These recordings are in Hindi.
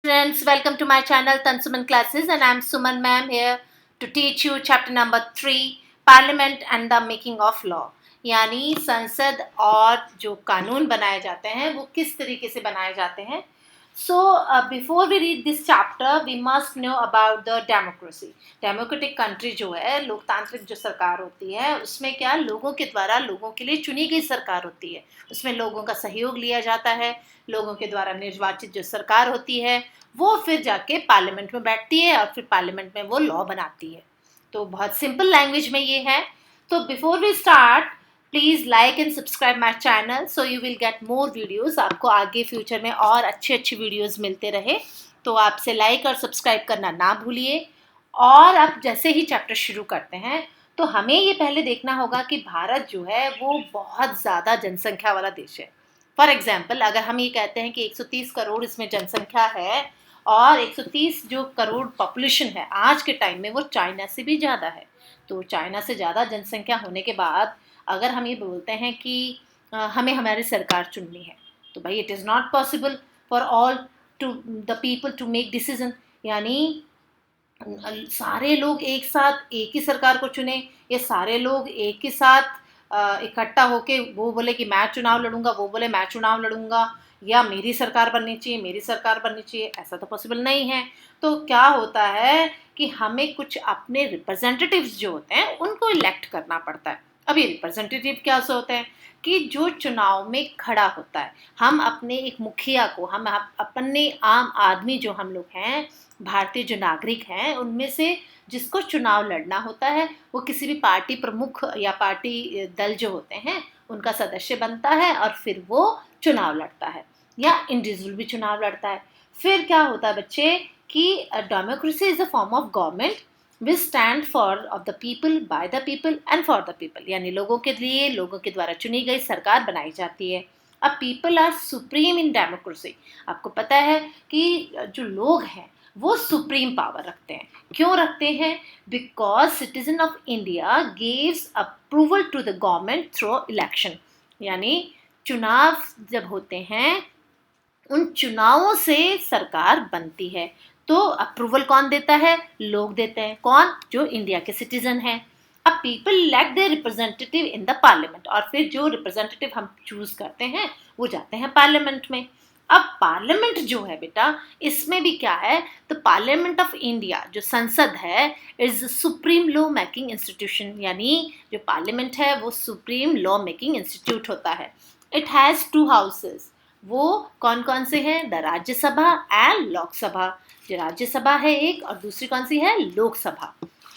Friends, welcome to my channel Tansuman Classes, and I am Suman ma'am here to teach you chapter number 3, Parliament and the Making of Law. यानी संसद और जो कानून बनाए जाते हैं वो किस तरीके से बनाए जाते हैं. So before we read this chapter, we must know about the democracy. Democratic country जो है, लोकतांत्रिक जो सरकार होती है, उसमें क्या लोगों के द्वारा लोगों के लिए चुनी गई सरकार होती है. उसमें लोगों का सहयोग लिया जाता है. लोगों के द्वारा निर्वाचित जो सरकार होती है वो फिर जाके पार्लियामेंट में बैठती है और फिर पार्लियामेंट में वो लॉ बनाती है. तो बहुत सिंपल लैंग्वेज में ये है. तो before we start, please like and subscribe my channel so you will get more videos. आपको आगे फ्यूचर में और अच्छे वीडियोज़ मिलते रहे. तो आपसे लाइक और सब्सक्राइब करना ना भूलिए. और अब जैसे ही चैप्टर शुरू करते हैं तो हमें ये पहले देखना होगा कि भारत जो है वो बहुत ज़्यादा जनसंख्या वाला देश है. फॉर एग्जाम्पल, अगर हम ये कहते हैं कि 130 करोड़ इसमें जनसंख्या है और 130 जो करोड़ पॉपुलेशन है आज के टाइम में वो चाइना से भी ज़्यादा है. तो चाइना से ज़्यादा जनसंख्या होने के बाद अगर हम ये बोलते हैं कि हमें हमारी सरकार चुननी है, तो भाई it is not possible for all to the people to make decision. यानी सारे लोग एक साथ एक ही सरकार को चुने, ये सारे लोग एक ही साथ इकट्ठा होके वो बोले कि मैं चुनाव लड़ूंगा, वो बोले मैं चुनाव लड़ूंगा, या मेरी सरकार बननी चाहिए, मेरी सरकार बननी चाहिए, ऐसा तो पॉसिबल नहीं है. तो क्या होता है कि हमें कुछ अपने रिप्रेजेंटेटिव्स जो होते हैं उनको इलेक्ट करना पड़ता है. अब ये रिप्रेजेंटेटिव क्या से होते हैं कि जो चुनाव में खड़ा होता है. हम अपने एक मुखिया को, हम अपने आम आदमी जो हम लोग हैं, भारतीय जो नागरिक हैं, उनमें से जिसको चुनाव लड़ना होता है वो किसी भी पार्टी प्रमुख या पार्टी दल जो होते हैं उनका सदस्य बनता है और फिर वो चुनाव लड़ता है, या इंडिविजुअल भी चुनाव लड़ता है. फिर क्या होता है बच्चे कि democracy is a form of government which stand for of the people, bye the people and for the people. यानी लोगों के लिए, लोगों के द्वारा चुनी गई सरकार बनाई जाती है. अब people are supreme in democracy. आपको पता है कि जो लोग हैं वो सुप्रीम पावर रखते हैं. क्यों रखते हैं? Because citizen of India gives approval to the government through election. यानी चुनाव जब होते हैं, उन चुनावों से सरकार बनती है. तो अप्रूवल कौन देता है? लोग देते हैं. कौन? जो इंडिया के सिटीजन हैं. अब people elect their representative in the parliament, और फिर जो रिप्रेजेंटेटिव हम चूज करते हैं वो जाते हैं पार्लियामेंट में. अब पार्लियामेंट जो है बेटा, इसमें भी क्या है, तो पार्लियामेंट ऑफ इंडिया जो संसद है is supreme law making institution. यानी जो पार्लियामेंट है वो सुप्रीम लॉ मेकिंग इंस्टीट्यूट होता है. It has 2 houses. वो कौन कौन से हैं? The Rajya Sabha and Lok Sabha. जो राज्यसभा है एक, और दूसरी कौन सी है? लोकसभा.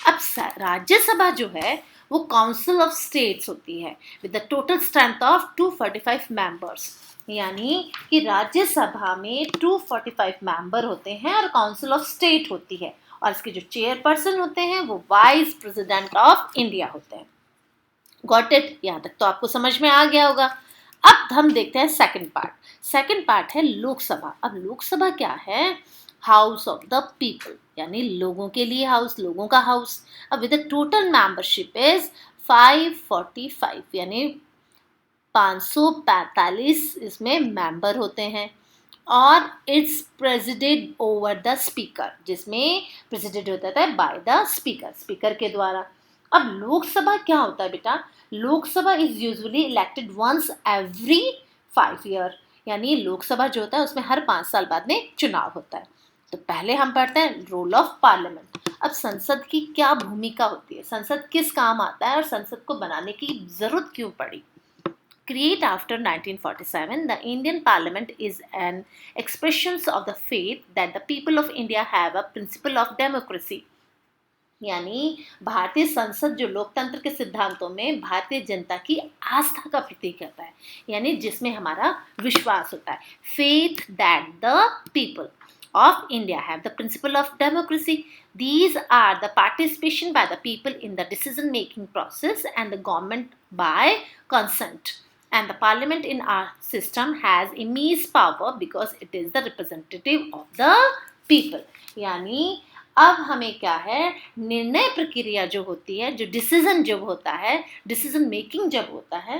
अब राज्यसभा जो है वो काउंसिल ऑफ स्टेट्स होती है with the total strength of 245 members. यानी कि राज्यसभा में 245 मेंबर होते हैं और काउंसिल ऑफ स्टेट होती है, और इसके जो चेयरपर्सन होते हैं वो वाइस प्रेसिडेंट ऑफ इंडिया होते हैं. Got it? यहाँ तक तो आपको समझ में आ गया होगा. अब हम देखते हैं सेकंड पार्ट. सेकंड पार्ट है लोकसभा. अब लोकसभा क्या है? House of the people. यानी लोगों के लिए हाउस, लोगों का हाउस. अब with the total membership is 545. यानी 545 इसमें मेंबर होते हैं. और it's preceded over the speaker, जिसमें प्रेसिडेड होता है बाय द स्पीकर, स्पीकर के द्वारा. अब लोकसभा क्या होता है बेटा? Lok Sabha is usually elected once every 5 year. यानी लोकसभा जो होता है उसमें हर 5 साल बाद में चुनाव होता है. तो पहले हम पढ़ते हैं रोल ऑफ पार्लियामेंट. अब संसद की क्या भूमिका होती है, संसद किस काम आता है और संसद को बनाने की जरूरत क्यों पड़ी? Created after 1947, the Indian Parliament is an expression of the faith that the people of India have a principle of democracy. यानी भारतीय संसद जो लोकतंत्र के सिद्धांतों में भारतीय जनता की आस्था का प्रतीक होता है. यानी जिसमें हमारा विश्वास होता है. Faith that the people of India have the principle of democracy. These are the participation by the people in the decision making process and the government by consent. And the parliament in our system has immense power because it is the representative of the people. यानी अब हमें क्या है, निर्णय प्रक्रिया जो होती है, जो डिसीजन जब होता है, डिसीजन मेकिंग जब होता है,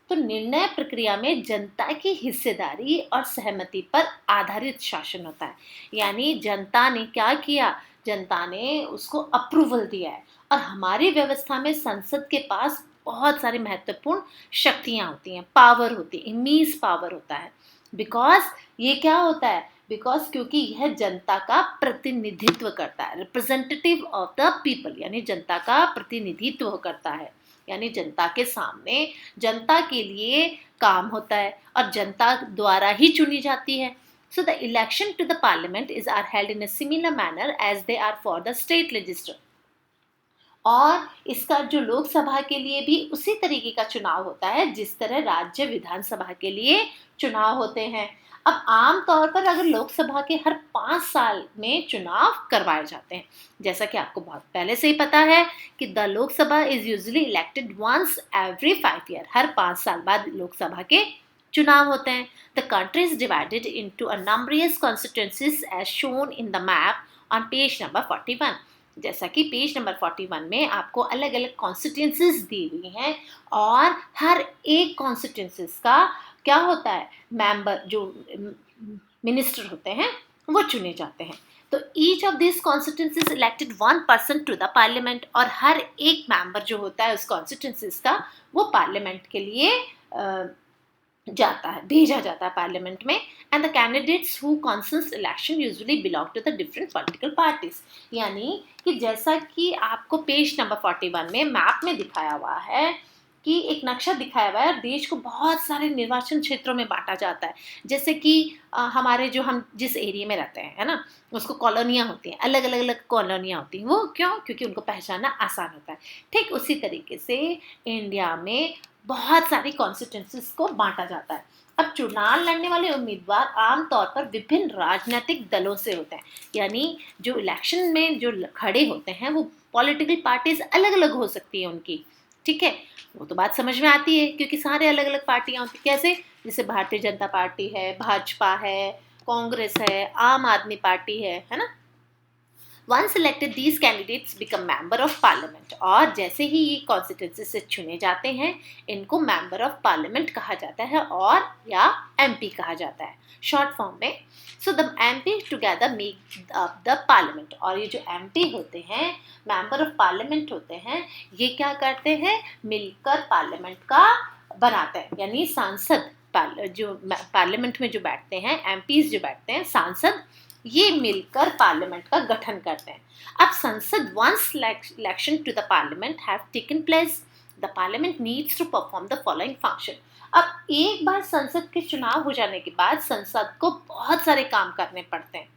तो निर्णय प्रक्रिया में जनता की हिस्सेदारी और सहमति पर आधारित शासन होता है। यानी जनता ने क्या किया, जनता ने उसको अप्रूवल दिया है। और हमारी व्यवस्था में संसद के पास बहुत सारी महत्वपूर्ण शक्तियां होती हैं, पावर होती है, इमीज पावर होता है। बिकॉज ये क्या होता है, बिकॉज क्योंकि यह जनता का प्रतिनिधित्व करता है, रिप्रेजेंटेटिव ऑफ द पीपल, यानी जनता का प्रतिनिधित्व करता है, यानी जनता के सामने जनता के लिए काम होता है और जनता द्वारा ही चुनी जाती है। So the election to the parliament is are held in a similar manner as they are for the state legislature. और इसका जो लोकसभा के लिए भी उसी तरीके का चुनाव होता है जिस तरह राज्य विधानसभा के लिए चुनाव होते हैं। अब आम तौर पर अगर लोकसभा के हर 5 साल में चुनाव करवाए जाते हैं, जैसा कि आपको बहुत पहले से ही पता है कि the Lok Sabha is usually elected once every 5 year, हर 5 साल बाद लोकसभा के चुनाव होते हैं। The country is divided into a numerous constituencies as shown in the map on page number 41। जैसा कि पेज नंबर 41 में आपको अलग अलग कॉन्स्टिट्यूंसीज दी हुई हैं और हर एक कॉन्स्टिट्यूंसीज का क्या होता है, मेंबर जो मिनिस्टर होते हैं वो चुने जाते हैं। तो each of this constituencies elected 1 person to the parliament, और हर एक मेंबर जो होता है उस कॉन्स्टिट्यूंसीज का वो पार्लियामेंट के लिए जाता है, भेजा जाता है पार्लियामेंट में। And the candidates who contest election usually belong to the different political parties. यानी कि जैसा कि आपको पेज नंबर 41 में मैप में दिखाया हुआ है कि एक नक्शा दिखाया हुआ है, देश को बहुत सारे निर्वाचन क्षेत्रों में बांटा जाता है। जैसे कि हमारे जो हम जिस एरिया में रहते हैं, है ना, उसको कॉलोनियाँ होती हैं, अलग अलग अलग कॉलोनियाँ होती हैं। वो क्यों? क्योंकि उनको पहचानना आसान होता है। ठीक उसी तरीके से इंडिया में बहुत सारी कॉन्स्टिट्यूंसीज को बांटा जाता है। अब चुनाव लड़ने वाले उम्मीदवार आमतौर पर विभिन्न राजनीतिक दलों से होते हैं। यानी जो इलेक्शन में जो खड़े होते हैं वो पॉलिटिकल पार्टीज अलग अलग हो सकती है उनकी, ठीक है, वो तो बात समझ में आती है क्योंकि सारे अलग अलग पार्टियां होती। कैसे? जैसे भारतीय जनता पार्टी है, भाजपा है, कांग्रेस है, आम आदमी पार्टी है ना। Once elected, these candidates become member of parliament, और जैसे ही ये कॉन्स्टिट्यूंसी से चुने जाते हैं इनको मेंबर ऑफ पार्लियामेंट कहा जाता है और या एमपी कहा जाता है शॉर्ट फॉर्म में। So the MP together make up the parliament, और ये जो एमपी होते हैं, मेंबर ऑफ पार्लियामेंट होते हैं, ये क्या करते हैं, मिलकर पार्लियामेंट का बनाते हैं। यानी सांसद जो पार्लियामेंट में जो बैठते हैं, एमपीज जो बैठते हैं, सांसद, ये मिलकर पार्लियामेंट का गठन करते हैं। अब संसद once election to the parliament have taken place, the parliament needs to perform the following function. अब एक बार संसद के चुनाव हो जाने के बाद संसद को बहुत सारे काम करने पड़ते हैं,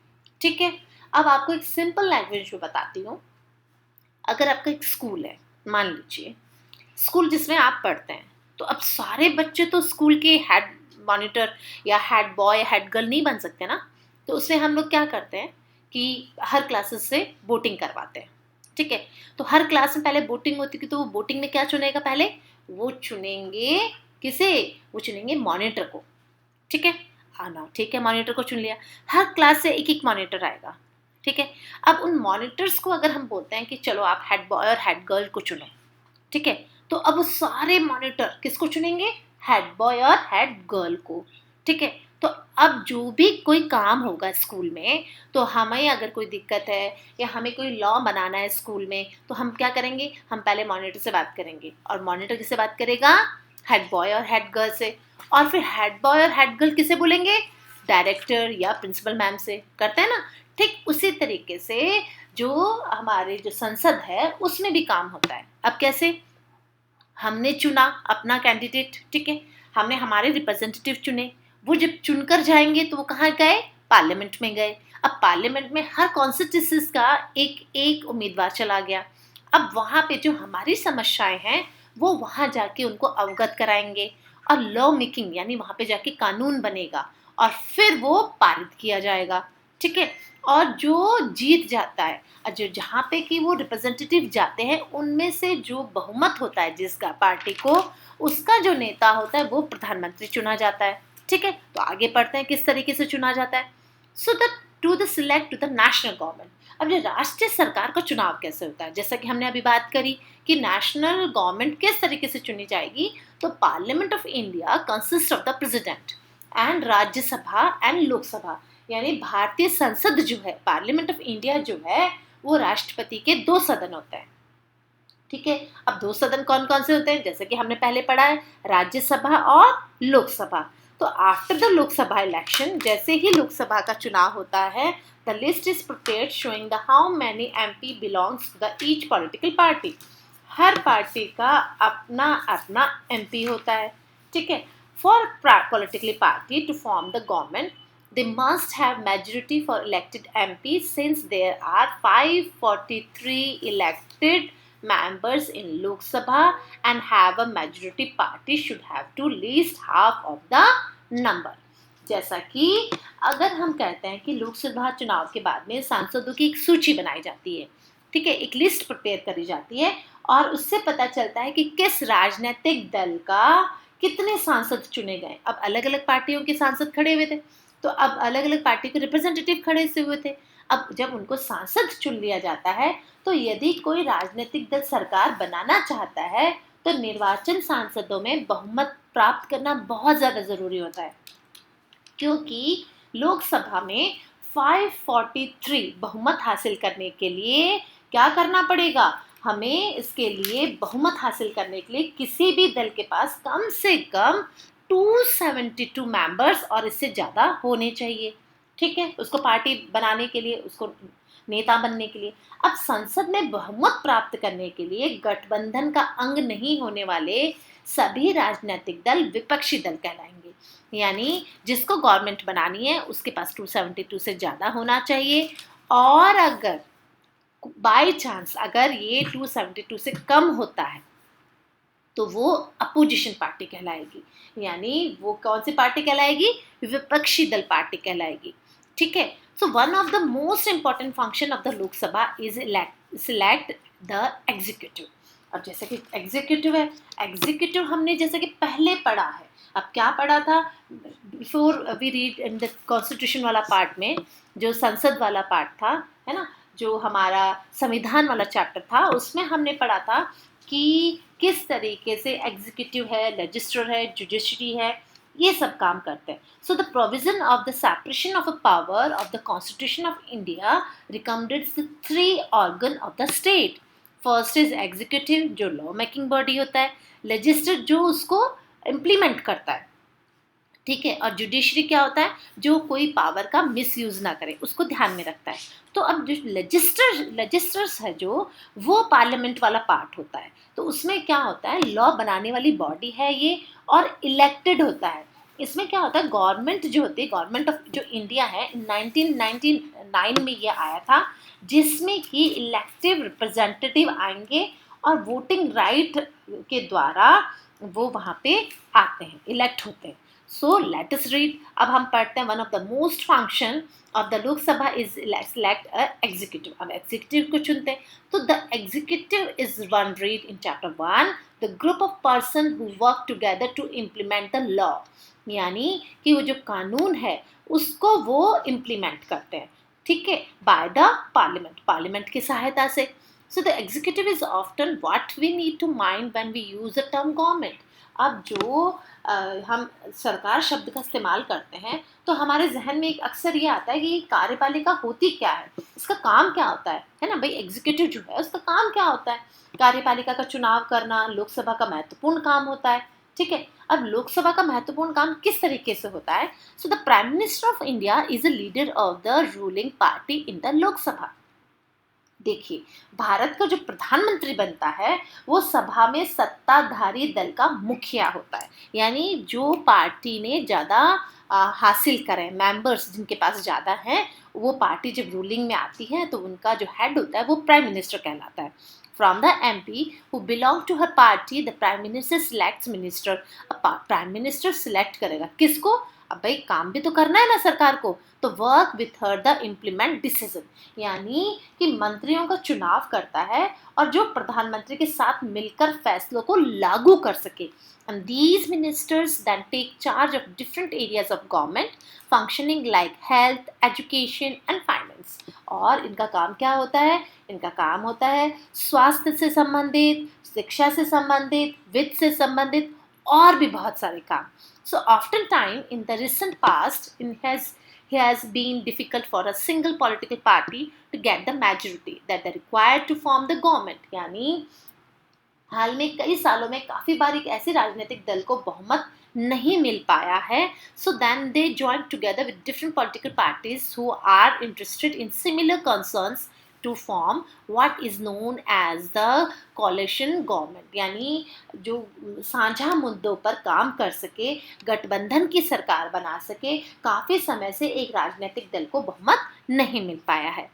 ठीक है। अब आपको एक सिंपल लैंग्वेज में बताती हूँ। अगर आपका एक स्कूल है, मान लीजिए स्कूल जिसमें आप पढ़ते हैं, तो अब सारे बच्चे तो स्कूल के हेड मॉनिटर या हेड बॉय हेड गर्ल नहीं बन सकते ना। तो उसमें हम लोग क्या करते हैं कि हर क्लासेस से वोटिंग करवाते हैं, ठीक है। तो हर क्लास में पहले वोटिंग होती थी, तो वो वोटिंग में क्या चुनेगा, पहले वो चुनेंगे किसे, वो चुनेंगे मॉनिटर को, ठीक है। आना, ठीक है, मॉनिटर को चुन लिया। हर क्लास से एक एक मॉनिटर आएगा, ठीक है। अब उन मॉनिटर्स को अगर हम बोलते हैं कि चलो आप हेड बॉय और हेड गर्ल को चुनो, ठीक है, तो अब वो सारे मॉनिटर किसको चुनेंगे, हेड बॉय और हेड गर्ल को, ठीक है। तो अब जो भी कोई काम होगा स्कूल में, तो हमें अगर कोई दिक्कत है या हमें कोई लॉ बनाना है स्कूल में, तो हम क्या करेंगे, हम पहले मॉनिटर से बात करेंगे, और मॉनिटर किससे बात करेगा, हेड बॉय और हेड गर्ल से, और फिर हेड बॉय और हेड गर्ल किसे बोलेंगे, डायरेक्टर या प्रिंसिपल मैम से, करते हैं ना। ठीक उसी तरीके से जो हमारे जो संसद है उसमें भी काम होता है। अब कैसे, हमने चुना अपना कैंडिडेट, ठीक है, हमने हमारे रिप्रेजेंटेटिव चुने, वो जब चुनकर जाएंगे तो वो कहाँ गए, पार्लियामेंट में गए। अब पार्लियामेंट में हर कॉन्स्टिट्यूंसीज का एक एक उम्मीदवार चला गया। अब वहाँ पे जो हमारी समस्याएं हैं वो वहाँ जाके उनको अवगत कराएंगे, और लॉ मेकिंग यानी वहाँ पे जाके कानून बनेगा और फिर वो पारित किया जाएगा, ठीक है। और जो जीत जाता है, और जो जहाँ पे कि वो रिप्रेजेंटेटिव जाते हैं, उनमें से जो बहुमत होता है जिसका पार्टी को, उसका जो नेता होता है वो प्रधानमंत्री चुना जाता है, ठीक है। तो आगे पढ़ते हैं किस तरीके से चुना जाता है। So the to the select to the national government. अब ये राष्ट्रीय सरकार का चुनाव कैसे होता है, जैसा कि हमने अभी बात करी कि नेशनल गवर्नमेंट किस तरीके से चुनी जाएगी, तो parliament of India consist of the president and Rajya Sabha and Lok Sabha, यानी भारतीय संसद जो है, पार्लियामेंट ऑफ इंडिया जो है, वो राष्ट्रपति के 2 सदन होते हैं। ठीक है, अब 2 सदन कौन कौन से होते हैं, जैसे कि हमने पहले पढ़ा है, राज्यसभा और लोकसभा। तो आफ्टर द लोकसभा इलेक्शन, जैसे ही लोकसभा का चुनाव होता है, the list is prepared showing the how many MP belongs to the each political party. हर पार्टी का अपना अपना एमपी होता है। ठीक है, for political party to form the government, they must have majority for elected MPs, since there are 543 elected members in Lok Sabha and have a majority party should have to least half of the number। जैसा कि अगर हम कहते हैं कि लोकसभा चुनाव के बाद में सांसदों की एक सूची बनाई जाती है, ठीक है, एक लिस्ट प्रिपेयर करी जाती है और उससे पता चलता है कि किस राजनीतिक दल का कितने सांसद चुने गए। अब अलग अलग पार्टियों के सांसद खड़े हुए थे, तो अब अलग अलग पार्टी के रिप्रेजेंटेटिव खड़े से हुए थे। अब जब उनको सांसद चुन लिया जाता है, तो यदि कोई राजनीतिक दल सरकार बनाना चाहता है, तो निर्वाचन सांसदों में बहुमत प्राप्त करना बहुत ज़्यादा ज़रूरी होता है, क्योंकि लोकसभा में 543 बहुमत हासिल करने के लिए क्या करना पड़ेगा, हमें इसके लिए बहुमत हासिल करने के लिए किसी भी दल के पास कम से कम 272 मेंबर्स और इससे ज़्यादा होने चाहिए। ठीक है, उसको पार्टी बनाने के लिए, उसको नेता बनने के लिए। अब संसद में बहुमत प्राप्त करने के लिए गठबंधन का अंग नहीं होने वाले सभी राजनीतिक दल विपक्षी दल कहलाएंगे, यानी जिसको गवर्नमेंट बनानी है उसके पास 272 से ज़्यादा होना चाहिए, और अगर बाय चांस अगर ये 272 से कम होता है तो वो अपोजिशन पार्टी कहलाएगी, यानी वो कौन सी पार्टी कहलाएगी, विपक्षी दल पार्टी कहलाएगी। ठीक है, so one of the most important function of the Lok Sabha is select the executive. अब जैसे कि एग्जीक्यूटिव है, एग्जीक्यूटिव हमने जैसे कि पहले पढ़ा है। अब क्या पढ़ा था, before we read in the constitution वाला पार्ट में, जो संसद वाला पार्ट था, है ना, जो हमारा संविधान वाला चैप्टर था, उसमें हमने पढ़ा था कि किस तरीके से एग्जीक्यूटिव है, लेजिस्लेचर है, जुडिशरी है, ये सब काम करते हैं। So the provision of the separation of a power of the constitution of India recommendeds the 3 organ of the state. First is executive, जो लॉ मेकिंग बॉडी होता है, लेजिस्लेचर जो उसको इम्प्लीमेंट करता है, ठीक है, और जुडिशरी क्या होता है, जो कोई पावर का मिसयूज ना करे, उसको ध्यान में रखता है। तो अब जो लेजिस्लेटर्स है, जो वो पार्लियामेंट वाला पार्ट होता है, तो उसमें क्या होता है, लॉ बनाने वाली बॉडी है ये, और इलेक्टेड होता है। इसमें क्या होता है, गवर्नमेंट जो होती है, गवर्नमेंट ऑफ जो इंडिया है, 1999 में ये आया था, जिसमें कि इलेक्टिव रिप्रेजेंटेटिव आएंगे और वोटिंग राइट के द्वारा वो वहाँ पे आते हैं, इलेक्ट होते हैं। So let us read। अब हम पढ़ते हैं, one of the most function of the Lok Sabha is select a executive. अब एग्जीक्यूटिव को चुनते हैं, तो the executive is one read in chapter 1, the group of person who work together to implement the law, यानी कि वो जो कानून है उसको वो इम्प्लीमेंट करते हैं, ठीक है, बाय द पार्लियामेंट की सहायता से। So the executive is often what we need to mind when we use the term government. अब जो हम सरकार शब्द का इस्तेमाल करते हैं, तो हमारे जहन में एक अक्सर ये आता है कि कार्यपालिका होती क्या है, इसका काम क्या होता है ना भाई, एग्जीक्यूटिव जो है उसका काम क्या होता है, कार्यपालिका का चुनाव करना लोकसभा का महत्वपूर्ण काम होता है। ठीक है, अब लोकसभा का महत्वपूर्ण काम किस तरीके से होता है, so the prime minister of India is a leader of the ruling party in the Lok Sabha. देखिए, भारत का जो प्रधानमंत्री बनता है वो सभा में सत्ताधारी दल का मुखिया होता है, यानी जो पार्टी ने ज़्यादा हासिल करें, मेंबर्स जिनके पास ज़्यादा हैं, वो पार्टी जब रूलिंग में आती है तो उनका जो हेड होता है वो प्राइम मिनिस्टर कहलाता है। From the MP who belong to her party, the prime minister selects minister। Prime minister select करेगा किसको, अब भाई काम भी तो करना है ना सरकार को, तो work with her the implement decision, यानी कि मंत्रियों का चुनाव करता है और जो प्रधानमंत्री के साथ मिलकर फैसलों को लागू कर सके। And these ministers then take charge of different areas of government functioning like health, education and finance. और इनका काम क्या होता है? इनका काम होता है स्वास्थ्य से संबंधित, शिक्षा से संबंधित, वित्त से संबंधित और भी बहुत सारे काम। So oftentimes in the recent past, it has been difficult for a single political party to get the majority that they required to form the government. यानी हाल में कई सालों में काफी बार एक ऐसे राजनीतिक दल को बहुमत नहीं मिल पाया है, so then they join together with different political parties who are interested in similar concerns to form what is known as the coalition government, यानी जो साझा मुद्दों पर काम कर सके, गठबंधन की सरकार बना सके। काफी समय से एक राजनीतिक दल को बहुमत नहीं मिल पाया है।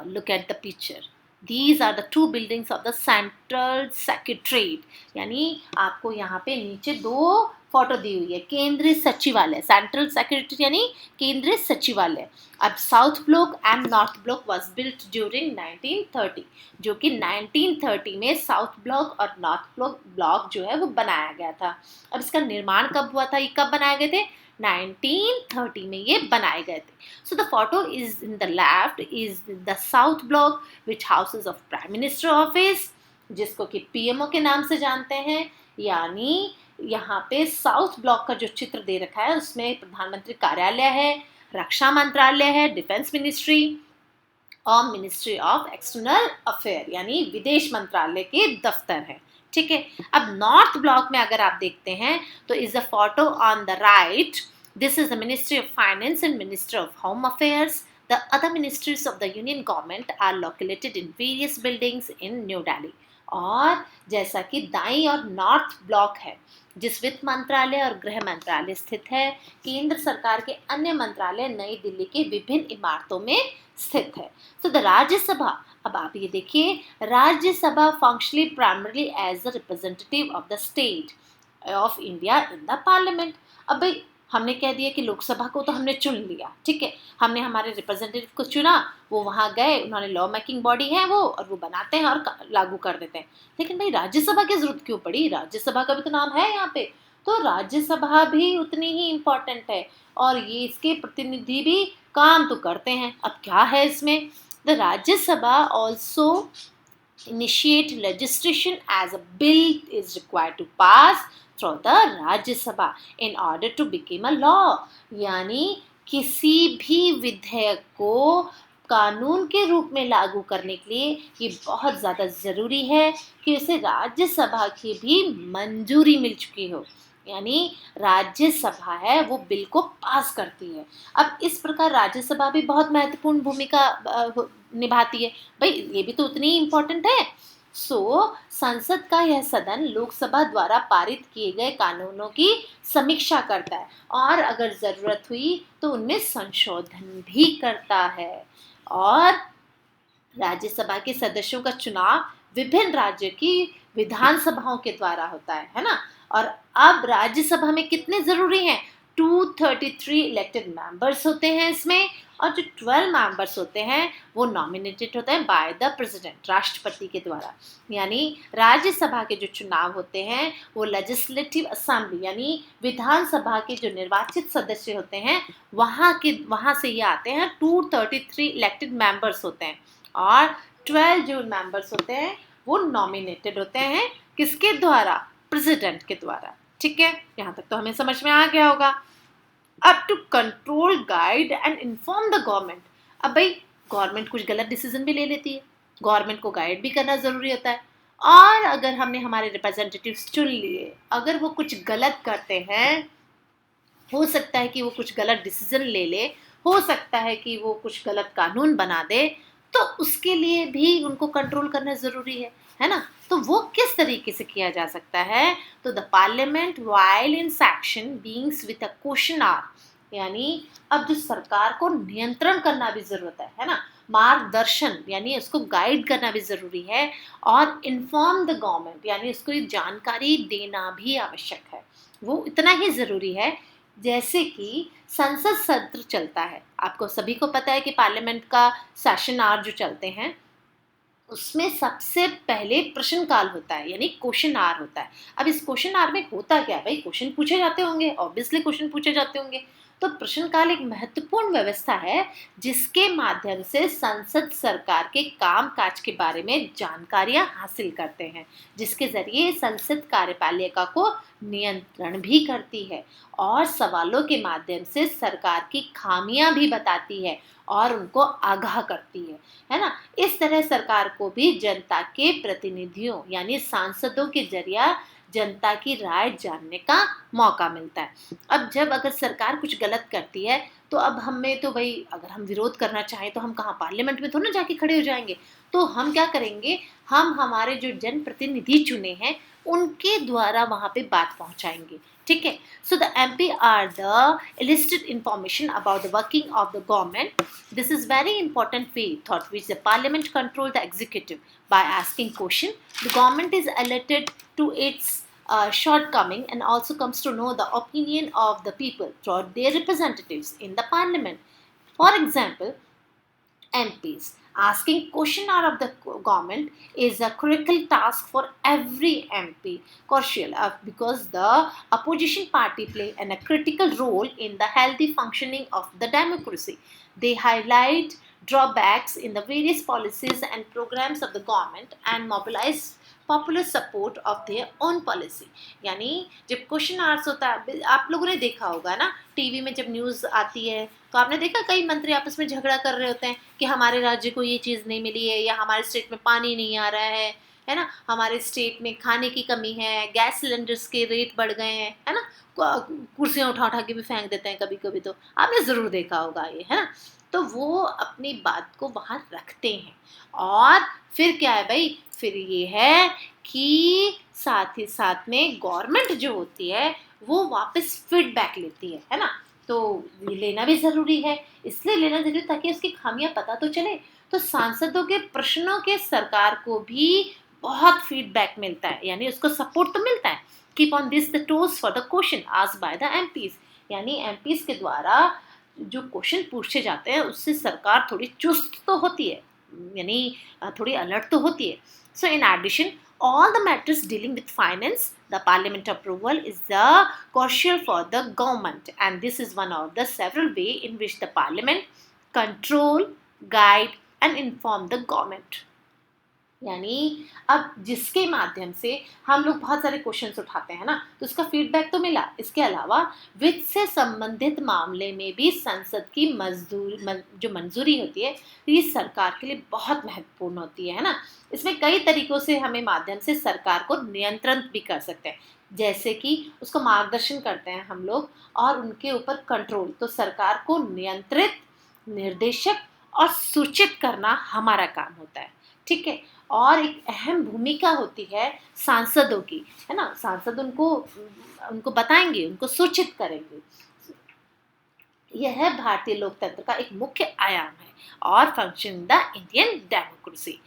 Look at the picture, These are the two buildings of the Central Secretariat, यानी आपको यहाँ पे नीचे दो फोटो दी हुई है। केंद्रीय सचिवालय, सेंट्रल सेक्रेटरी यानी केंद्रीय सचिवालय। अब south block and north block was built during 1930, जो कि 1930 में साउथ ब्लॉक और नॉर्थ ब्लॉक जो है वो बनाया गया था। अब इसका निर्माण कब हुआ था, ये कब बनाए गए थे? 1930 में ये बनाए गए थे। So the photo is in the left is the south block which houses of prime minister office, जिसको कि पीएमओ के नाम से जानते हैं। यानी यहाँ पे साउथ ब्लॉक का जो चित्र दे रखा है उसमें प्रधानमंत्री कार्यालय है, रक्षा मंत्रालय है, डिफेंस मिनिस्ट्री और मिनिस्ट्री ऑफ एक्सटर्नल अफेयर यानी विदेश मंत्रालय के दफ्तर है। ठीक है, अब नॉर्थ ब्लॉक में अगर आप देखते हैं तो is the photo on the right, this is the ministry of finance and ministry of home affairs. The other ministries of the union government are located in various buildings in New Delhi. और जैसा कि दाईं और नॉर्थ ब्लॉक है, जिस वित्त मंत्रालय और गृह मंत्रालय स्थित है, केंद्र सरकार के अन्य मंत्रालय नई दिल्ली के विभिन्न इमारतों में स्थित है। तो द राज्यसभा, अब आप ये देखिए, Rajya Sabha functionally primarily as the representative of the state of India in the parliament. अब भाई हमने कह दिया कि लोकसभा को तो हमने चुन लिया, ठीक है, हमने हमारे रिप्रेजेंटेटिव को चुना, वो वहाँ गए, उन्होंने लॉ मेकिंग बॉडी है वो, और वो बनाते हैं और लागू कर देते हैं। लेकिन भाई राज्यसभा की जरूरत क्यों पड़ी? राज्यसभा का भी तो नाम है यहाँ पे, तो राज्यसभा भी उतनी ही इम्पोर्टेंट है और ये इसके प्रतिनिधि भी काम तो करते हैं। अब क्या है इसमें, the Rajya Sabha also initiate legislation as a bill is required to pass through the Rajya Sabha in order to become a law। यानी किसी भी विधेयक को कानून के रूप में लागू करने के लिए ये बहुत ज़्यादा ज़रूरी है कि उसे राज्यसभा की भी मंजूरी मिल चुकी हो, यानी राज्यसभा है वो बिल को पास करती है। अब इस प्रकार राज्यसभा भी बहुत महत्वपूर्ण भूमिका निभाती है, भाई ये भी तो उतनी ही इम्पोर्टेंट है। संसद का यह सदन लोकसभा द्वारा पारित किए गए कानूनों की समीक्षा करता है और अगर ज़रूरत हुई तो उनमें संशोधन भी करता है। और राज्यसभा के सदस्यों का चुनाव विभिन्न राज्यों की विधानसभाओं के द्वारा होता है ना। और अब राज्यसभा में कितने ज़रूरी हैं, 233 इलेक्टेड मेंबर्स होते हैं इसमें, और जो 12 मेंबर्स होते हैं वो नॉमिनेटेड होते हैं बाय द प्रेसिडेंट, राष्ट्रपति के द्वारा। यानी राज्यसभा के जो चुनाव होते हैं वो लेजिस्लेटिव असेंबली यानी विधानसभा के जो निर्वाचित सदस्य होते हैं वहाँ से ये आते हैं। 233 इलेक्टेड मेंबर्स होते हैं और 12 जो मेंबर्स होते हैं वो नॉमिनेटेड होते हैं, किसके द्वारा? प्रेसिडेंट के द्वारा। ठीक है, यहाँ तक तो हमें समझ में आ गया होगा। अब to control, guide and inform the government, अब भाई गवर्नमेंट कुछ गलत डिसीजन भी ले लेती है, गवर्नमेंट को गाइड भी करना ज़रूरी होता है। और अगर हमने हमारे रिप्रेजेंटेटिव्स चुन लिए, अगर वो कुछ गलत करते हैं, हो सकता है कि वो कुछ गलत डिसीजन ले ले, हो सकता है कि वो कुछ गलत कानून बना दे, तो उसके लिए भी उनको कंट्रोल करना ज़रूरी है ना। तो वो किस तरीके से किया जा सकता है? तो the parliament while in section beings with a question are, यानी अब जो सरकार को नियंत्रण करना भी ज़रूरत है ना, मार्गदर्शन यानी उसको गाइड करना भी ज़रूरी है, और इन्फॉर्म द गवर्नमेंट यानी उसको जानकारी देना भी आवश्यक है। वो इतना ही ज़रूरी है जैसे कि संसद सत्र चलता है, आपको सभी को पता है कि पार्लियामेंट का सेशन आवर जो चलते हैं उसमें सबसे पहले प्रश्नकाल होता है, यानी क्वेश्चन आवर होता है। अब इस क्वेश्चन आवर में होता क्या है भाई, क्वेश्चन पूछे जाते होंगे, ऑब्वियसली क्वेश्चन पूछे जाते होंगे। तो प्रश्नकाल एक महत्वपूर्ण व्यवस्था है जिसके माध्यम से संसद सरकार के काम काज के बारे में जानकारियां हासिल करते हैं, जिसके जरिए संसद कार्यपालिका को नियंत्रण भी करती है और सवालों के माध्यम से सरकार की खामियां भी बताती है और उनको आगाह करती है ना। इस तरह सरकार को भी जनता के प्रतिनिधियों यानी सांसदों के जरिया जनता की राय जानने का मौका मिलता है। अब जब अगर सरकार कुछ गलत करती है तो अब हमें तो भाई अगर हम विरोध करना चाहें तो हम कहाँ पार्लियामेंट में थोड़ा ना जाके खड़े हो जाएंगे। तो हम क्या करेंगे, हम हमारे जो जनप्रतिनिधि चुने हैं उनके द्वारा वहां पे बात पहुंचाएंगे। ठीक है, so the MP are the elicited information about the working of the government. This is very important way thought which the parliament control the executive by asking question. The government is alerted to its shortcoming and also comes to know the opinion of the people through their representatives in the parliament. For example, MPs. Asking question out of the government is a critical task for every MP, crucial because the opposition party play a critical role in the healthy functioning of the democracy. They highlight drawbacks in the various policies and programs of the government and mobilize popular support of their own policy. यानी जब क्वेश्चन आवर्स होता है, आप लोगों ने देखा होगा ना टीवी में जब न्यूज़ आती है तो आपने देखा कई मंत्री आपस में झगड़ा कर रहे होते हैं कि हमारे राज्य को ये चीज़ नहीं मिली है या हमारे स्टेट में पानी नहीं आ रहा है ना, हमारे स्टेट में खाने की कमी है, गैस सिलेंडर्स के रेट बढ़ गए हैं, है ना, कुर्सियाँ उठा उठा के भी फेंक देते हैं कभी कभी, तो आपने ज़रूर देखा होगा ये, है ना। तो वो अपनी बात को वहाँ रखते हैं और फिर क्या है भाई, फिर ये है कि साथ ही साथ में गवर्नमेंट जो होती है वो वापस फीडबैक लेती है ना। तो ये लेना भी ज़रूरी है, इसलिए लेना ज़रूरी ताकि उसकी खामियां पता तो चले। तो सांसदों के प्रश्नों के सरकार को भी बहुत फीडबैक मिलता है, यानी उसको सपोर्ट तो मिलता है। Keep on this the toes for the question asked by the MPs, यानी एमपीज के द्वारा जो क्वेश्चन पूछे जाते हैं उससे सरकार थोड़ी चुस्त तो होती है, यानी थोड़ी अलर्ट तो होती है। So in addition all the matters dealing with finance, the parliament approval is the crucial for the government, and this is one of the several way in which the parliament control, guide and inform the government. यानी अब जिसके माध्यम से हम लोग बहुत सारे क्वेश्चंस उठाते हैं ना, तो उसका फीडबैक तो मिला। इसके अलावा वित्त से संबंधित मामले में भी संसद की जो मंजूरी होती है ये सरकार के लिए बहुत महत्वपूर्ण होती है ना। इसमें कई तरीकों से हमें माध्यम से सरकार को नियंत्रण भी कर सकते हैं, जैसे कि उसको मार्गदर्शन करते हैं हम लोग और उनके ऊपर कंट्रोल। तो सरकार को नियंत्रित, निर्देशक और सूचित करना हमारा काम होता है। ठीक है, और एक अहम भूमिका होती है सांसदों की, है ना। सांसद उनको बताएंगे, उनको सूचित करेंगे। यह भारतीय लोकतंत्र का एक मुख्य आयाम है और function the Indian democracy.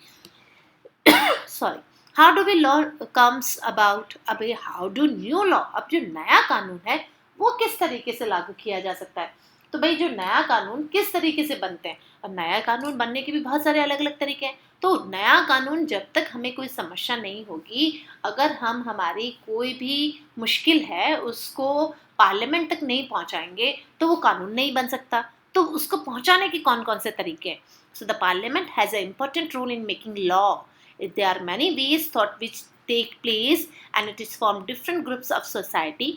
Sorry, how do we law comes about, अब हाउ डू न्यू लॉ, अब जो नया कानून है वो किस तरीके से लागू किया जा सकता है। तो भाई जो नया कानून किस तरीके से बनते हैं, और नया कानून बनने के भी बहुत सारे अलग अलग तरीके हैं। तो नया कानून जब तक हमें कोई समस्या नहीं होगी, अगर हम हमारी कोई भी मुश्किल है उसको पार्लियामेंट तक नहीं पहुंचाएंगे तो वो कानून नहीं बन सकता। तो उसको पहुंचाने के कौन कौन से तरीके हैं। So the parliament has a important role in making law. There are many ways thought which take place and it is from different groups of society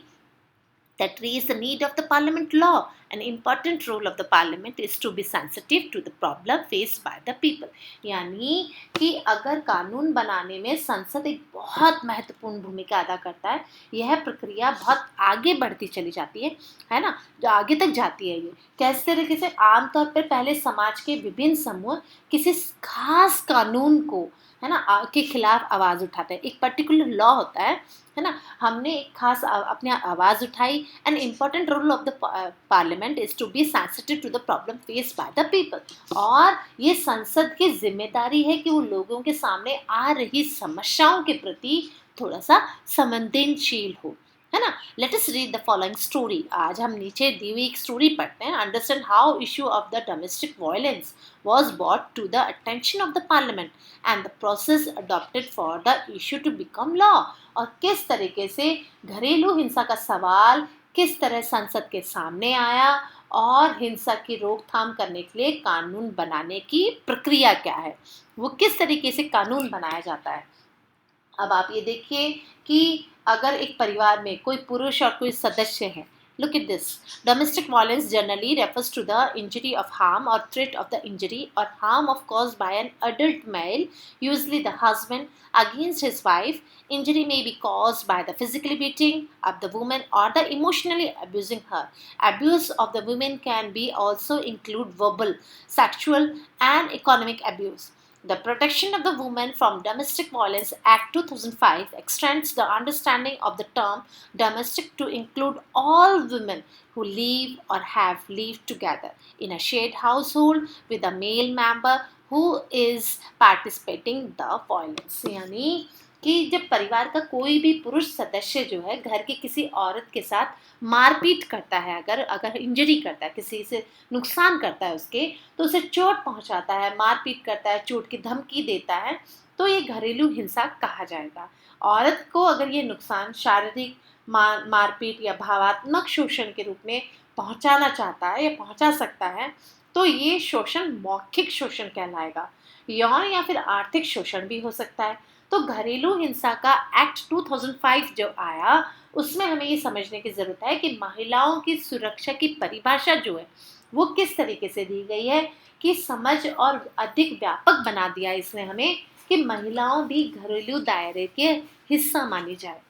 that raise the need of the parliament law. An important role of the parliament is to be sensitive to the problem faced by the people. यानी कि अगर कानून बनाने में संसद एक बहुत महत्वपूर्ण भूमिका अदा करता है, यह प्रक्रिया बहुत आगे बढ़ती चली जाती है ना, जो आगे तक जाती है। ये कैसे तरीके से, आमतौर पर पहले समाज के विभिन्न समूह किसी खास कानून को, है ना, के खिलाफ आवाज़ उठाते हैं। एक पर्टिकुलर लॉ होता है ना, हमने एक खास अपने आवाज़ उठाई। An important role of the parliament is to be sensitive to the problem faced by the people. और ये संसद की जिम्मेदारी है कि वो लोगों के सामने आ रही समस्याओं के प्रति थोड़ा सा संवेदनशील हो। है ना। Let us read the following story. आज हम नीचे दी हुई एक स्टोरी पढ़ते हैं। Understand how issue of the domestic violence was brought to the attention of the parliament and the process adopted for the issue to become law। और किस तरीके से घरेलू हिंसा का सवाल किस तरह संसद के सामने आया और हिंसा की रोकथाम करने के लिए कानून बनाने की प्रक्रिया क्या है, वो किस तरीके से कानून बनाया जाता है। अब आप ये देखिए कि अगर एक परिवार में कोई पुरुष और कोई सदस्य है, look at this, domestic violence generally refers to the injury of harm or threat of the injury or harm of caused by an adult male, usually the husband, against his wife. Injury may be caused by the physically beating of the woman or the emotionally abusing her. Abuse of the women can be also include verbal, sexual and economic abuse. The Protection of the Woman from Domestic Violence Act 2005 extends the understanding of the term domestic to include all women who live or have lived together in a shared household with a male member who is participating the violence। यानी कि जब परिवार का कोई भी पुरुष सदस्य जो है घर की किसी औरत के साथ मारपीट करता है, अगर अगर इंजरी करता है, किसी से नुकसान करता है उसके, तो उसे चोट पहुंचाता है, मारपीट करता है, चोट की धमकी देता है, तो ये घरेलू हिंसा कहा जाएगा। औरत को अगर ये नुकसान शारीरिक मारपीट या भावात्मक शोषण के रूप में पहुंचाना चाहता है या पहुंचा सकता है, तो ये शोषण मौखिक शोषण कहलाएगा। यौन या फिर आर्थिक शोषण भी हो सकता है। तो घरेलू हिंसा का एक्ट 2005 जो आया, उसमें हमें ये समझने की ज़रूरत है कि महिलाओं की सुरक्षा की परिभाषा जो है वो किस तरीके से दी गई है, कि समझ और अधिक व्यापक बना दिया इसने हमें कि महिलाओं भी घरेलू दायरे के हिस्सा मानी जाए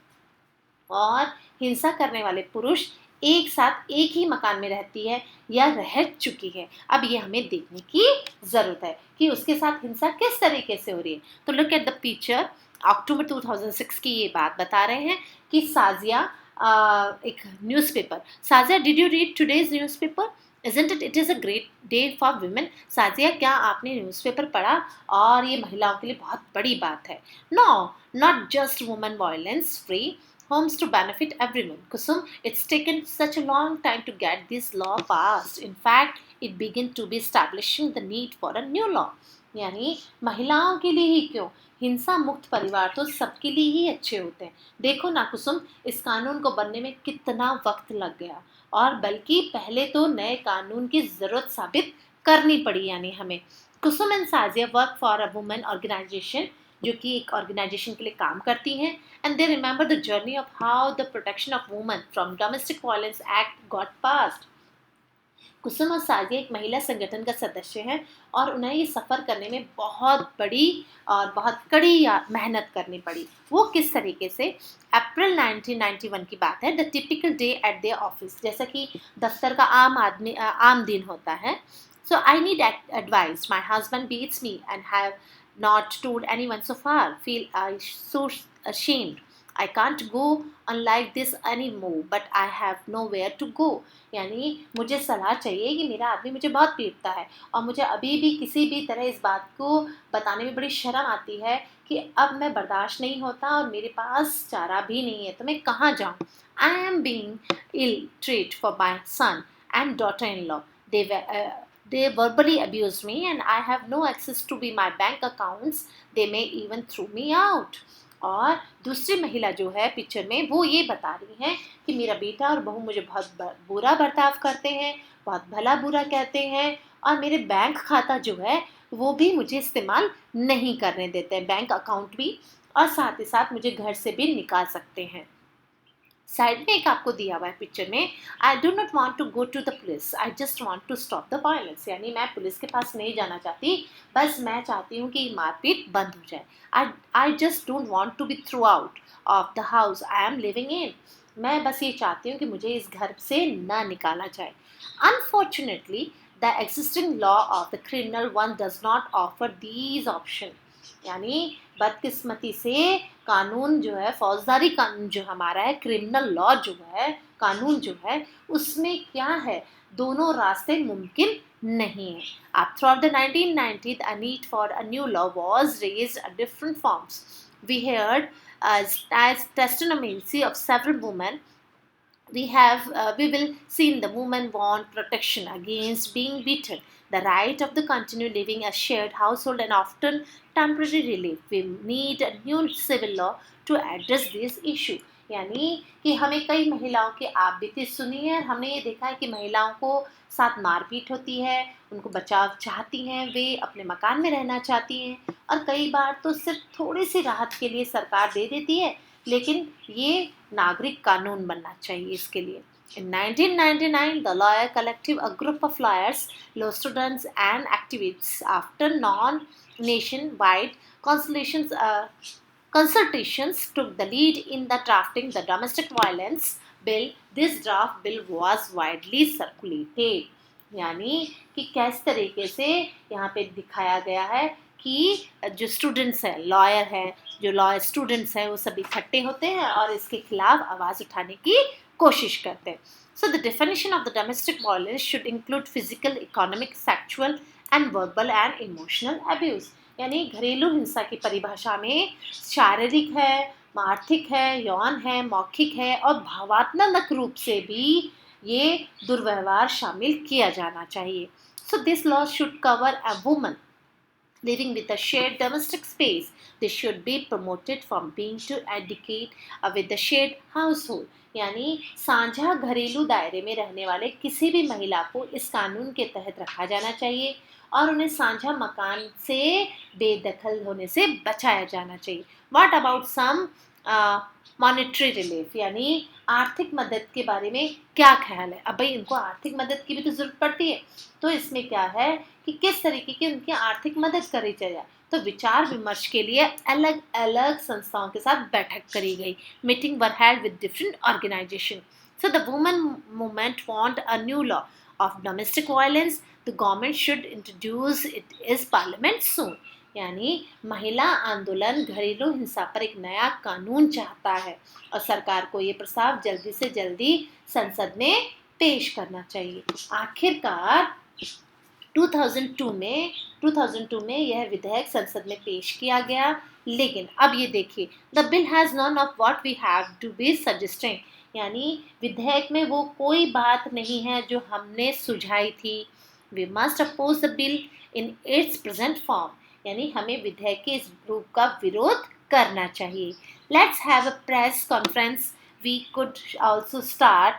और हिंसा करने वाले पुरुष एक साथ एक ही मकान में रहती है या रह चुकी है। अब ये हमें देखने की ज़रूरत है कि उसके साथ हिंसा किस तरीके से हो रही है। तो लुक एट द पिक्चर। अक्टूबर 2006 की ये बात बता रहे हैं कि साजिया एक newspaper. Sajiya, did you read today's newspaper? Isn't it? It is a great day for women. Sajiya, क्या आपने न्यूज़पेपर पढ़ा? और ये महिलाओं के लिए बहुत बड़ी बात है। No, not just women violence free homes to benefit everyone. Kusum, it's taken such a long time to get this law passed. In fact, it began to be establishing the need for a new law. यानी महिलाओं के लिए ही क्यों, हिंसा मुक्त परिवार तो सबके लिए ही अच्छे होते हैं। देखो ना कुसुम, इस कानून को बनने में कितना वक्त लग गया और बल्कि पहले तो नए कानून की ज़रूरत साबित करनी पड़ी। यानी हमें Kusum and Sajiya work for a women organisation, जो कि एक ऑर्गेनाइजेशन के लिए काम करती हैं, and they remember the journey of how the protection of women from domestic violence act got passed. Kusum और साजिया एक महिला संगठन का सदस्य हैं और उन्हें ये सफ़र करने में बहुत बड़ी और बहुत कड़ी मेहनत करनी पड़ी। वो किस तरीके से? अप्रैल 1991 की बात है। The typical day at their office, जैसा कि दफ्तर का आम दिन होता है। So I need advice, my husband beats me and have not told anyone so far, feel so ashamed, I can't go on like this anymore, but I have nowhere to go। यानी मुझे सलाह चाहिए कि मेरा आदमी मुझे बहुत पीटता है और मुझे अभी भी किसी भी तरह इस बात को बताने में बड़ी शर्म आती है कि अब मैं बर्दाश्त नहीं होता और मेरे पास चारा भी नहीं है, तो मैं कहाँ जाऊँ। I am being ill treated for my son and daughter-in-law, they verbally abuse me and I have no access to be my bank accounts, they may even throw me out। और दूसरी महिला जो है पिक्चर में, वो ये बता रही हैं कि मेरा बेटा और बहू मुझे बहुत बुरा बर्ताव करते हैं, बहुत भला बुरा कहते हैं और मेरे बैंक खाता जो है वो भी मुझे इस्तेमाल नहीं करने देते हैं, बैंक अकाउंट भी, और साथ ही साथ मुझे घर से भी निकाल सकते हैं। साइड में एक आपको दिया हुआ है पिक्चर में, I do not want to go to the police, I just want to stop the violence. यानी मैं पुलिस के पास नहीं जाना चाहती, बस मैं चाहती हूँ कि मारपीट बंद हो जाए। I just don't want to be through out of the house I am living in. मैं बस ये चाहती हूँ कि मुझे इस घर से ना निकाला जाए। Unfortunately the existing law of the criminal one does not offer these option. यानी बदकिस्मती से कानून जो है, फौजदारी कानून जो हमारा है, क्रिमिनल लॉ जो है, कानून जो है, उसमें क्या है, दोनों रास्ते मुमकिन नहीं है। अब throughout the 1990s, a need for a new law was raised at different forms. We heard as testimony of several women, we will see in the women want protection against being beaten, the right of the continue living a shared household and often temporary relief. We need a new civil law to address this issue. यानी कि हमें कई महिलाओं की आप बीती सुनी है, हमने ये देखा है कि महिलाओं को साथ मारपीट होती है, उनको बचाव चाहती हैं, वे अपने मकान में रहना चाहती हैं और कई बार तो सिर्फ थोड़ी सी राहत के लिए सरकार दे देती है, लेकिन ये नागरिक कानून बनना चाहिए इसके लिए. In 1999, the Lawyer Collective, a group of lawyers, law students, and activists, after non-nationwide consultations, took the lead in the drafting the domestic violence bill. This draft bill was widely circulated. यानी कि किस तरीके से यहाँ पे दिखाया गया है कि जो स्टूडेंट्स हैं, लॉयर हैं, जो लॉ स्टूडेंट्स हैं, वो सभी इकट्ठे होते हैं और इसके खिलाफ आवाज़ उठाने की कोशिश करते हैं. So the definition of the domestic violence should include physical, economic, sexual and verbal and emotional abuse. यानी घरेलू हिंसा की परिभाषा में शारीरिक है, आर्थिक है, यौन है, मौखिक है और भावनात्मक रूप से भी ये दुर्व्यवहार शामिल किया जाना चाहिए. So this law should cover a woman living with a shared domestic space. This should be promoted from being to educate with the shared household. यानी साझा घरेलू दायरे में रहने वाले किसी भी महिला को इस कानून के तहत रखा जाना चाहिए और उन्हें साझा मकान से बेदखल होने से बचाया जाना चाहिए. What about some monetary relief, यानी आर्थिक मदद के बारे में क्या ख्याल है? अब भाई इनको आर्थिक मदद की भी तो ज़रूरत पड़ती है, तो इसमें क्या है कि किस तरीके की उनकी आर्थिक मदद करी जाए. तो विचार विमर्श के लिए अलग अलग संस्थाओं के साथ बैठक करी गई. Meeting were held with different organisation. So the women movement want a new law of domestic violence. The government should introduce it is parliament soon. यानी महिला आंदोलन घरेलू हिंसा पर एक नया कानून चाहता है और सरकार को ये प्रस्ताव जल्दी से जल्दी संसद में पेश करना चाहिए. आखिरकार 2002 में यह विधेयक संसद में पेश किया गया. लेकिन अब ये देखिए, the bill has none of what we have to be suggesting. यानी विधेयक में वो कोई बात नहीं है जो हमने सुझाई थी. We must oppose the bill in its present form. यानी हमें विधेयक के इस रूप का विरोध करना चाहिए. Let's have a press conference. We could also start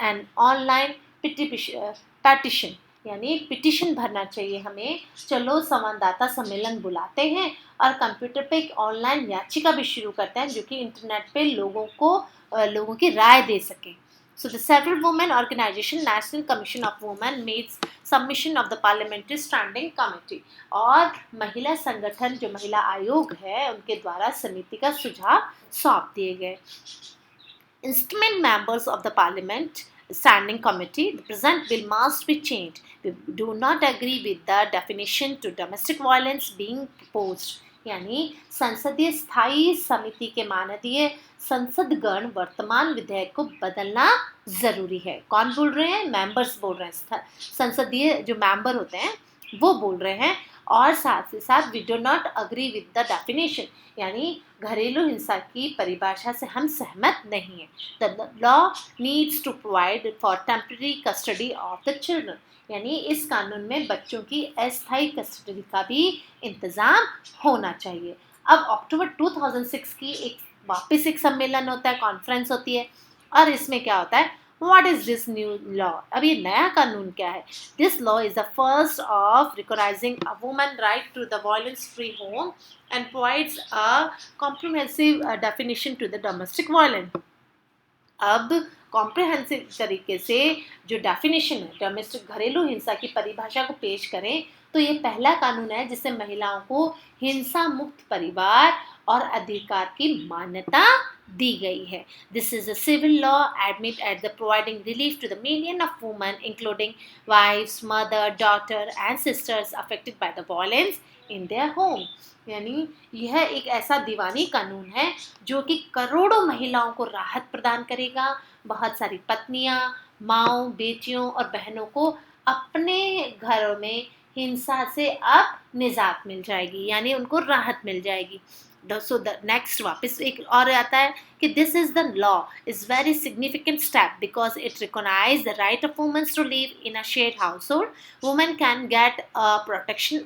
an online petition. यानी पिटिशन भरना चाहिए हमें. चलो संवाददाता सम्मेलन बुलाते हैं और कंप्यूटर पे एक ऑनलाइन याचिका भी शुरू करते हैं जो कि इंटरनेट पे लोगों की राय दे सके. So the several women organization National Commission of Women made submission of the Parliamentary Standing Committee. और महिला संगठन जो महिला आयोग है उनके द्वारा समिति का सुझाव सौंप दिए गए. Instrument members of the Parliament Standing Committee, the present bill must be changed. We do not agree with the definition to domestic violence being proposed. यानी संसदीय स्थायी समिति के माननीय संसदगण वर्तमान विधेयक को बदलना जरूरी है. कौन बोल रहे हैं? मेंबर्स बोल रहे हैं. संसदीय जो मेंबर होते हैं वो बोल रहे हैं. और साथ ही साथ we do not agree with the definition. यानी घरेलू हिंसा की परिभाषा से हम सहमत नहीं हैं. The law needs to provide for temporary custody of the children. यानी इस कानून में बच्चों की अस्थायी कस्टडी का भी इंतज़ाम होना चाहिए. अब अक्टूबर 2006 की वापस एक सम्मेलन होता है, कॉन्फ्रेंस होती है और इसमें क्या होता है? What is this new law? अब ये नया कानून क्या है? This law is the first of recognizing a woman's right to the violence-free home and provides a comprehensive definition to the domestic violence. अब कॉम्प्रिहेंसिव तरीके से जो डेफिनेशन है डोमेस्टिक घरेलू हिंसा की परिभाषा को पेश करें तो ये पहला कानून है जिससे महिलाओं को हिंसा मुक्त परिवार और अधिकार की मान्यता दी गई है. This is a civil law admit at the providing relief to the million of women including wifes, mother, daughter and sisters affected by the violence in their home. यानी यह एक ऐसा दीवानी कानून है जो कि करोड़ों महिलाओं को राहत प्रदान करेगा. बहुत सारी पत्नियां, माँओं, बेटियों और बहनों को अपने घरों में हिंसा से अब निजात मिल जाएगी, यानी उनको राहत मिल जाएगी. सो द नेक्स्ट वापस एक और आता है कि this is the law is very significant step because it recognise the right of womens to live in a shared household. Women can get protection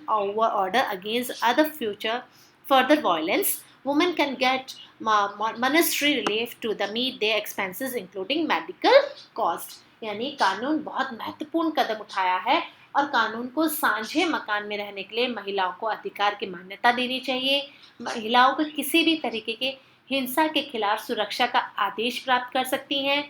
order against other future further violence. Women can get monetary relief to the meet their expenses including medical cost. यानी कानून बहुत महत्वपूर्ण कदम उठाया है और कानून को सांझे मकान में रहने के लिए महिलाओं को अधिकार की मान्यता देनी चाहिए. महिलाओं को किसी भी तरीके के हिंसा के खिलाफ सुरक्षा का आदेश प्राप्त कर सकती हैं.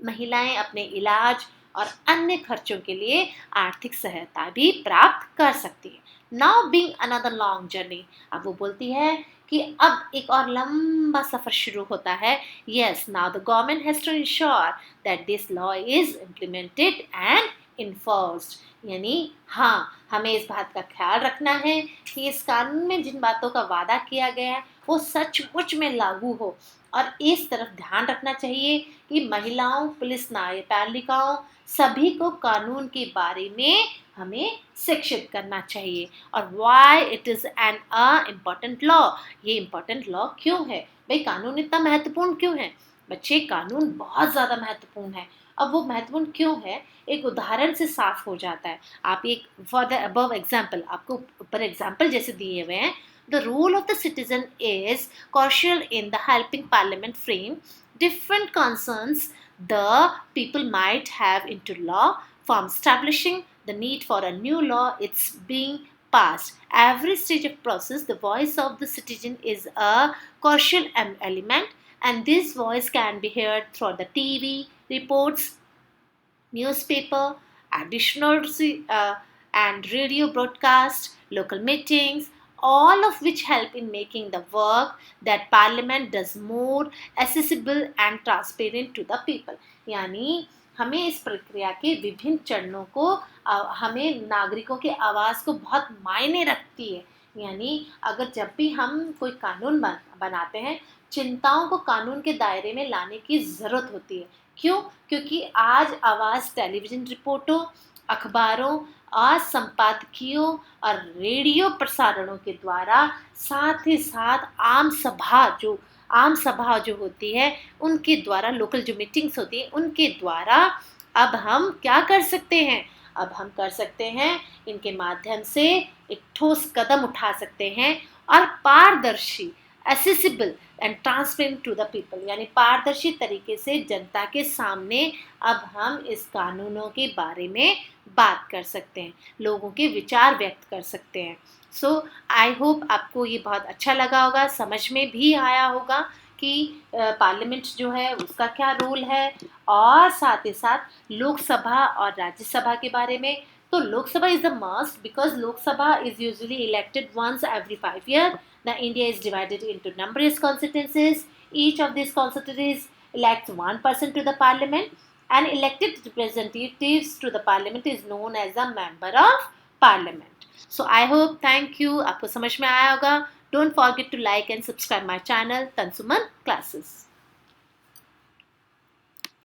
महिलाएं अपने इलाज और अन्य खर्चों के लिए आर्थिक सहायता भी प्राप्त कर सकती है. Now being another long journey, अब वो बोलती है कि अब एक और लंबा सफर शुरू होता है. Yes, now the government has to ensure that this law is implemented and enforced. यानी हाँ, हमें इस बात का ख्याल रखना है कि इस कानून में जिन बातों का वादा किया गया है वो सचमुच में लागू हो. और इस तरफ ध्यान रखना चाहिए कि महिलाओं, पुलिस, न्यायपालिकाओं सभी को कानून के बारे में हमें शिक्षित करना चाहिए. और why it is an important law, ये इम्पॉर्टेंट लॉ क्यों है भाई, कानून इतना महत्वपूर्ण क्यों है बच्चे. कानून बहुत ज़्यादा महत्वपूर्ण है. अब वो महत्वपूर्ण क्यों है एक उदाहरण से साफ हो जाता है. आप एक फॉर द अबव एग्जाम्पल, आपको ऊपर एग्जाम्पल जैसे दिए हुए हैं. The role of the citizen is crucial in the helping parliament frame different concerns the people might have into law, from establishing the need for a new law it's being passed. Every stage of process, the voice of the citizen is a crucial element, and this voice can be heard through the TV reports, newspaper, additional and radio broadcast, local meetings, all of which help in making the work that parliament does more accessible and transparent to the people. यानी हमें इस प्रक्रिया के विभिन्न चरणों को हमें नागरिकों के आवाज़ को बहुत मायने रखती है. यानी अगर जब भी हम कोई कानून बनाते हैं, चिंताओं को कानून के दायरे में लाने की ज़रूरत होती है. क्यों? क्योंकि आज आवाज़ टेलीविज़न रिपोर्टों, अखबारों और संपादकीयों और रेडियो प्रसारणों के द्वारा, साथ ही साथ आम सभा जो होती है उनके द्वारा, लोकल जो मीटिंग्स होती है उनके द्वारा अब हम क्या कर सकते हैं. अब हम कर सकते हैं इनके माध्यम से एक ठोस कदम उठा सकते हैं और पारदर्शी, accessible and transparent to the people, यानी पारदर्शी तरीके से जनता के सामने अब हम इस कानूनों के बारे में बात कर सकते हैं, लोगों के विचार व्यक्त कर सकते हैं. सो आई होप आपको ये बहुत अच्छा लगा होगा, समझ में भी आया होगा कि पार्लियामेंट जो है उसका क्या रोल है, और साथ ही साथ लोकसभा और राज्यसभा के बारे में. तो Lok Sabha is the must because Lok Sabha is usually elected once every 5 years. The India is divided into numerous constituencies. Each of these constituencies elects one person to the parliament, and elected representatives to the parliament is known as a member of parliament. So I hope, thank you, आपको समझ में आया होगा. Don't forget to like and subscribe my channel Tansuman Classes.